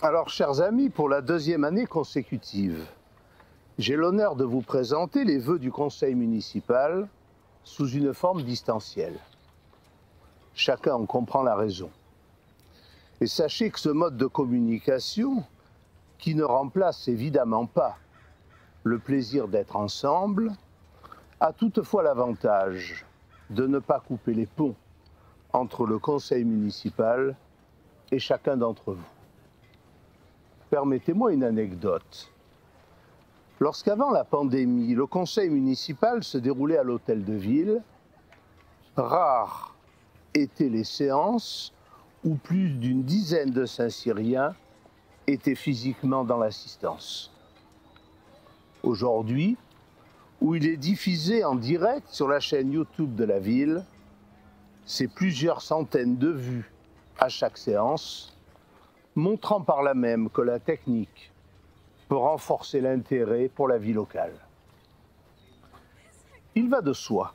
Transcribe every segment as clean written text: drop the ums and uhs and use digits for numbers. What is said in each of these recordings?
Alors, chers amis, pour la deuxième année consécutive, j'ai l'honneur de vous présenter les vœux du conseil municipal sous une forme distancielle. Chacun en comprend la raison. Et sachez que ce mode de communication, qui ne remplace évidemment pas le plaisir d'être ensemble, a toutefois l'avantage de ne pas couper les ponts entre le conseil municipal et chacun d'entre vous. Permettez-moi une anecdote. Lorsqu'avant la pandémie, le conseil municipal se déroulait à l'hôtel de ville, rares étaient les séances où plus d'une dizaine de Saint-Cyriens étaient physiquement dans l'assistance. Aujourd'hui, où il est diffusé en direct sur la chaîne YouTube de la ville, c'est plusieurs centaines de vues à chaque séance, montrant par là même que la technique peut renforcer l'intérêt pour la vie locale. Il va de soi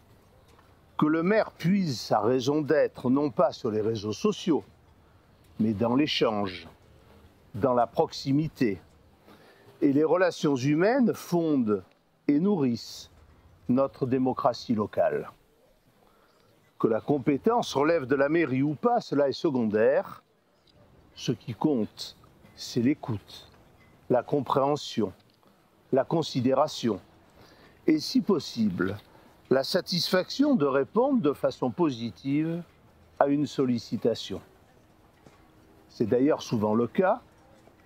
que le maire puise sa raison d'être non pas sur les réseaux sociaux, mais dans l'échange, dans la proximité. Et les relations humaines fondent et nourrissent notre démocratie locale. Que la compétence relève de la mairie ou pas, cela est secondaire. Ce qui compte, c'est l'écoute, la compréhension, la considération et, si possible, la satisfaction de répondre de façon positive à une sollicitation. C'est d'ailleurs souvent le cas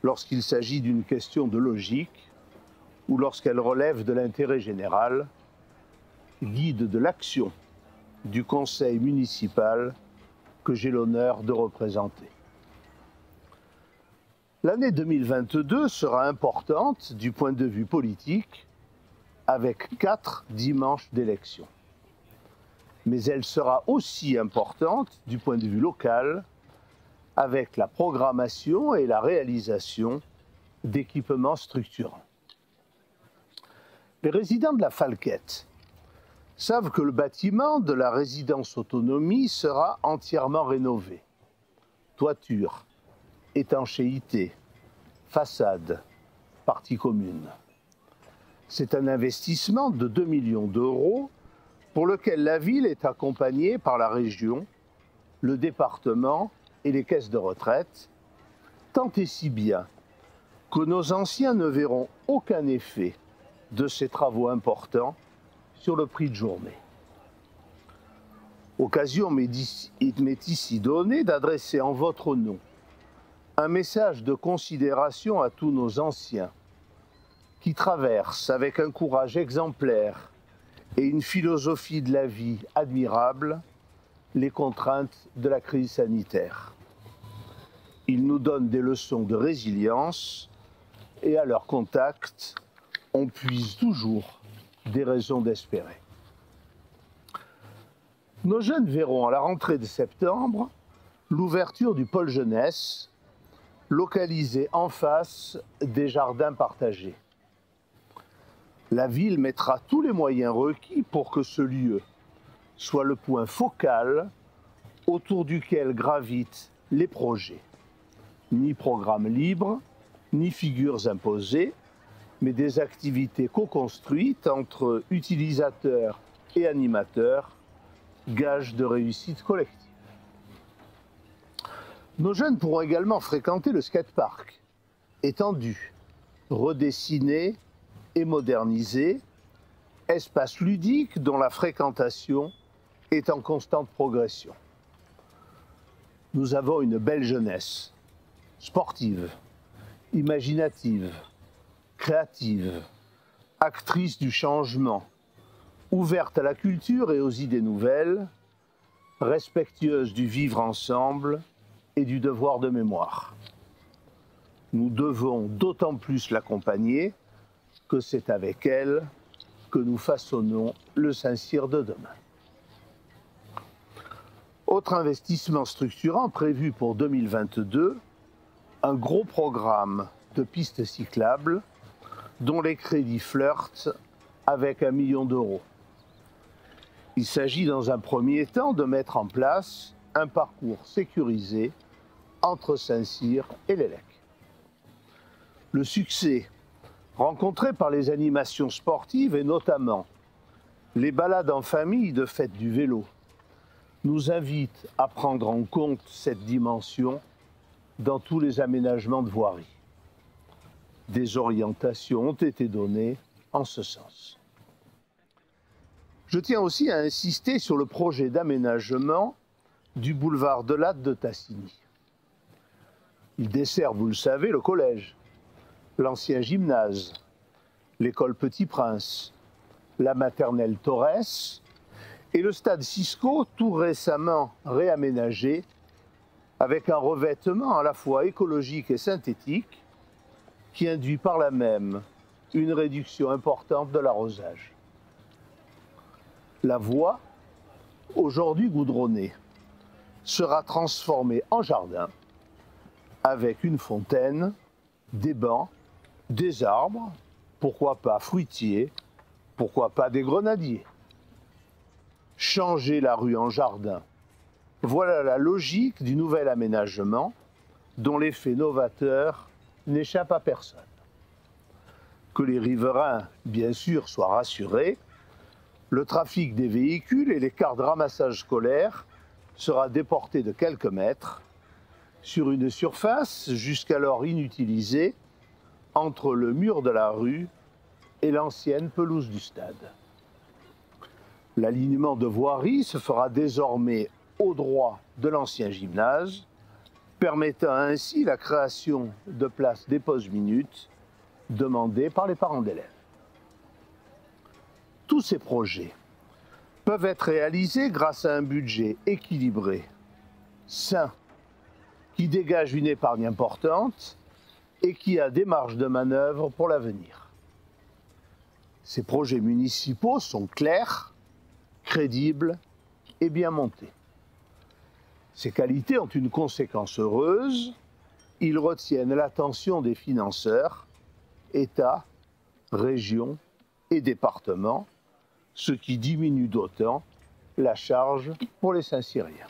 lorsqu'il s'agit d'une question de logique ou lorsqu'elle relève de l'intérêt général, guide de l'action du conseil municipal que j'ai l'honneur de représenter. L'année 2022 sera importante du point de vue politique avec 4 dimanches d'élection. Mais elle sera aussi importante du point de vue local avec la programmation et la réalisation d'équipements structurants. Les résidents de la Falquette savent que le bâtiment de la résidence autonomie sera entièrement rénové. Toiture, étanchéité, façade, partie commune. C'est un investissement de 2 millions d'euros pour lequel la ville est accompagnée par la région, le département et les caisses de retraite, tant et si bien que nos anciens ne verront aucun effet de ces travaux importants sur le prix de journée. Occasion m'est ici donnée d'adresser en votre nom un message de considération à tous nos anciens qui traversent avec un courage exemplaire et une philosophie de la vie admirable les contraintes de la crise sanitaire. Ils nous donnent des leçons de résilience et à leur contact, on puise toujours des raisons d'espérer. Nos jeunes verront à la rentrée de septembre l'ouverture du pôle jeunesse, localisé en face des jardins partagés. La ville mettra tous les moyens requis pour que ce lieu soit le point focal autour duquel gravitent les projets. Ni programme libre, ni figures imposées, mais des activités co-construites entre utilisateurs et animateurs, gage de réussite collective. Nos jeunes pourront également fréquenter le skatepark, étendu, redessiné et modernisé, espace ludique dont la fréquentation est en constante progression. Nous avons une belle jeunesse, sportive, imaginative, créative, actrice du changement, ouverte à la culture et aux idées nouvelles, respectueuse du vivre ensemble et du devoir de mémoire. Nous devons d'autant plus l'accompagner que c'est avec elle que nous façonnons le Saint-Cyr de demain. Autre investissement structurant prévu pour 2022, un gros programme de pistes cyclables dont les crédits flirtent avec 1 million d'euros. Il s'agit dans un premier temps de mettre en place un parcours sécurisé entre Saint-Cyr et Lélec. Le succès rencontré par les animations sportives et notamment les balades en famille de fête du vélo nous invite à prendre en compte cette dimension dans tous les aménagements de voirie. Des orientations ont été données en ce sens. Je tiens aussi à insister sur le projet d'aménagement du boulevard de Latte de Tassigny. Il dessert, vous le savez, le collège, l'ancien gymnase, l'école Petit-Prince, la maternelle Torres et le stade Cisco, tout récemment réaménagé, avec un revêtement à la fois écologique et synthétique, qui induit par là même une réduction importante de l'arrosage. La voie, aujourd'hui goudronnée, sera transformée en jardin, avec une fontaine, des bancs, des arbres, pourquoi pas fruitiers, pourquoi pas des grenadiers. Changer la rue en jardin, voilà la logique du nouvel aménagement dont l'effet novateur n'échappe à personne. Que les riverains, bien sûr, soient rassurés, le trafic des véhicules et les cars de ramassage scolaire sera déporté de quelques mètres sur une surface jusqu'alors inutilisée entre le mur de la rue et l'ancienne pelouse du stade. L'alignement de voirie se fera désormais au droit de l'ancien gymnase, permettant ainsi la création de places des pauses minutes demandées par les parents d'élèves. Tous ces projets peuvent être réalisés grâce à un budget équilibré, sain, qui dégage une épargne importante et qui a des marges de manœuvre pour l'avenir. Ces projets municipaux sont clairs, crédibles et bien montés. Ces qualités ont une conséquence heureuse, ils retiennent l'attention des financeurs, État, régions et départements, ce qui diminue d'autant la charge pour les Saint-Cyriens.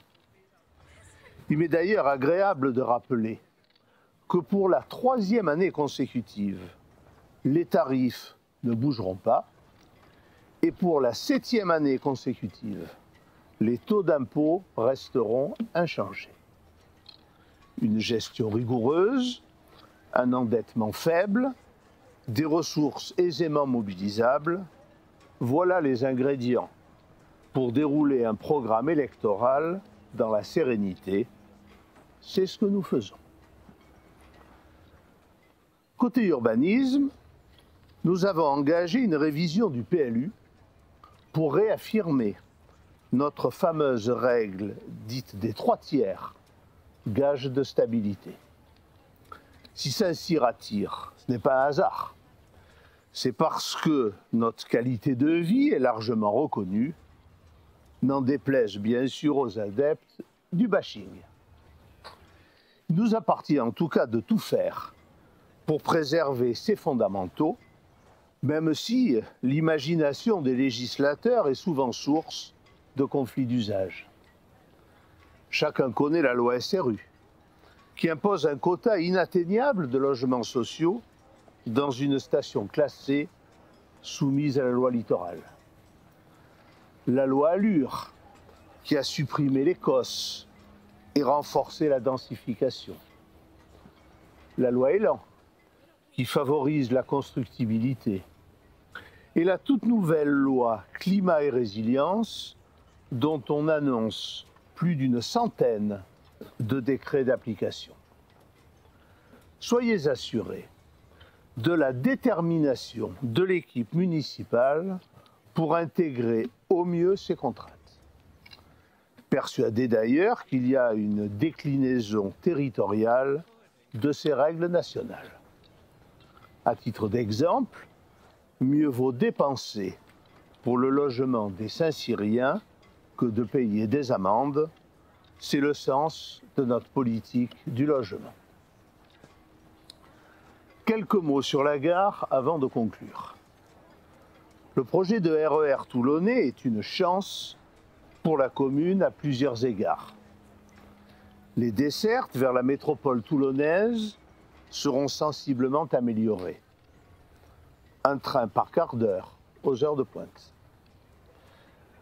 Il m'est d'ailleurs agréable de rappeler que pour la 3e année consécutive, les tarifs ne bougeront pas et pour la 7e année consécutive, les taux d'impôt resteront inchangés. Une gestion rigoureuse, un endettement faible, des ressources aisément mobilisables, voilà les ingrédients pour dérouler un programme électoral dans la sérénité. C'est ce que nous faisons. Côté urbanisme, nous avons engagé une révision du PLU pour réaffirmer notre fameuse règle dite des 3 tiers, gage de stabilité. Si Saint-Cyr attire, ce n'est pas un hasard. C'est parce que notre qualité de vie est largement reconnue, n'en déplaise bien sûr aux adeptes du bashing. Il nous appartient en tout cas de tout faire pour préserver ces fondamentaux, même si l'imagination des législateurs est souvent source de conflits d'usage. Chacun connaît la loi SRU, qui impose un quota inatteignable de logements sociaux dans une station classée soumise à la loi littorale. La loi Allure, qui a supprimé les COS et renforcé la densification. La loi Élan, qui favorise la constructibilité. Et la toute nouvelle loi Climat et Résilience, dont on annonce plus d'une centaine de décrets d'application. Soyez assurés de la détermination de l'équipe municipale pour intégrer au mieux ces contraintes. Persuadé d'ailleurs qu'il y a une déclinaison territoriale de ces règles nationales. À titre d'exemple, mieux vaut dépenser pour le logement des Saint-Cyriens que de payer des amendes. C'est le sens de notre politique du logement. Quelques mots sur la gare avant de conclure. Le projet de RER toulonnais est une chance pour la commune à plusieurs égards. Les dessertes vers la métropole toulonnaise seront sensiblement améliorées. Un train par quart d'heure aux heures de pointe.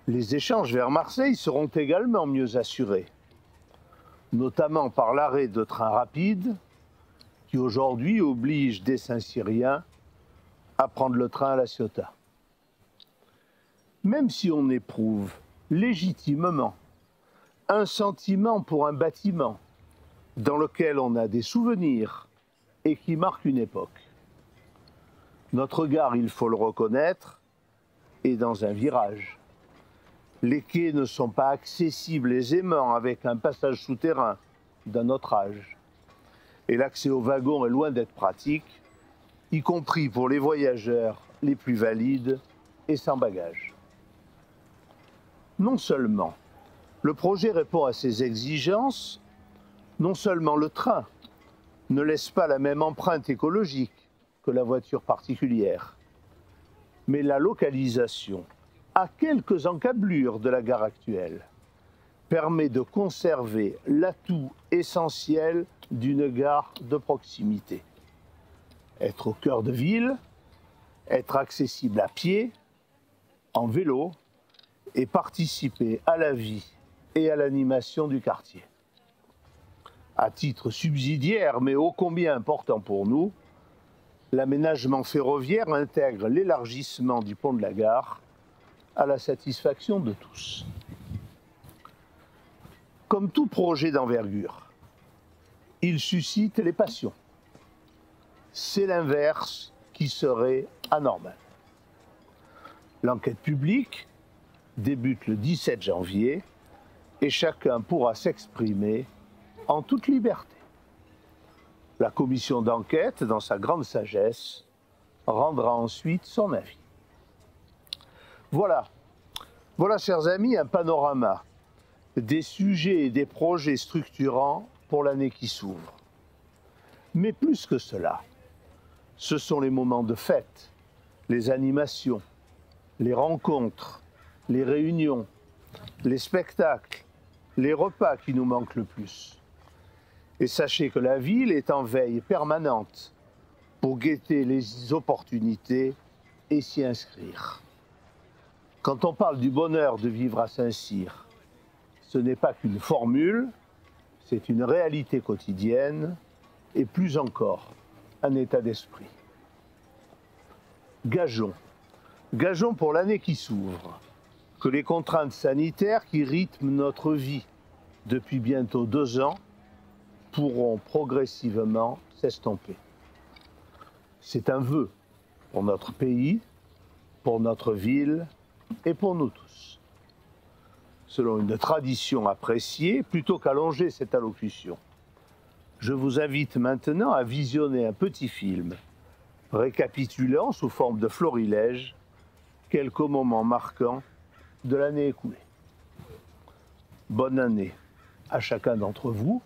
Les échanges vers Marseille seront également mieux assurés, notamment par l'arrêt de trains rapides qui aujourd'hui oblige des Saint-Cyriens à prendre le train à La Ciotat. Même si on éprouve légitimement un sentiment pour un bâtiment dans lequel on a des souvenirs et qui marque une époque, notre gare, il faut le reconnaître, est dans un virage. Les quais ne sont pas accessibles aisément avec un passage souterrain d'un autre âge. Et l'accès aux wagons est loin d'être pratique, y compris pour les voyageurs les plus valides et sans bagages. Non seulement le projet répond à ces exigences, non seulement le train ne laisse pas la même empreinte écologique que la voiture particulière, mais la localisation à quelques encablures de la gare actuelle permet de conserver l'atout essentiel d'une gare de proximité. Être au cœur de ville, être accessible à pied, en vélo, et participer à la vie et à l'animation du quartier. À titre subsidiaire, mais ô combien important pour nous, l'aménagement ferroviaire intègre l'élargissement du pont de la gare à la satisfaction de tous. Comme tout projet d'envergure, il suscite les passions. C'est l'inverse qui serait anormal. L'enquête publique débute le 17 janvier et chacun pourra s'exprimer en toute liberté. La commission d'enquête, dans sa grande sagesse, rendra ensuite son avis. Voilà, chers amis, un panorama des sujets et des projets structurants pour l'année qui s'ouvre. Mais plus que cela, ce sont les moments de fête, les animations, les rencontres, les réunions, les spectacles, les repas qui nous manquent le plus. Et sachez que la ville est en veille permanente pour guetter les opportunités et s'y inscrire. Quand on parle du bonheur de vivre à Saint-Cyr, ce n'est pas qu'une formule, c'est une réalité quotidienne et plus encore, un état d'esprit. Gageons pour l'année qui s'ouvre, que les contraintes sanitaires qui rythment notre vie depuis bientôt 2 ans pourront progressivement s'estomper. C'est un vœu pour notre pays, pour notre ville et pour nous tous. Selon une tradition appréciée, plutôt qu'allonger cette allocution, je vous invite maintenant à visionner un petit film récapitulant sous forme de florilège quelques moments marquants de l'année écoulée. Bonne année à chacun d'entre vous,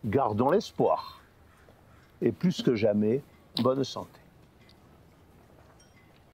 gardons l'espoir et plus que jamais, bonne santé.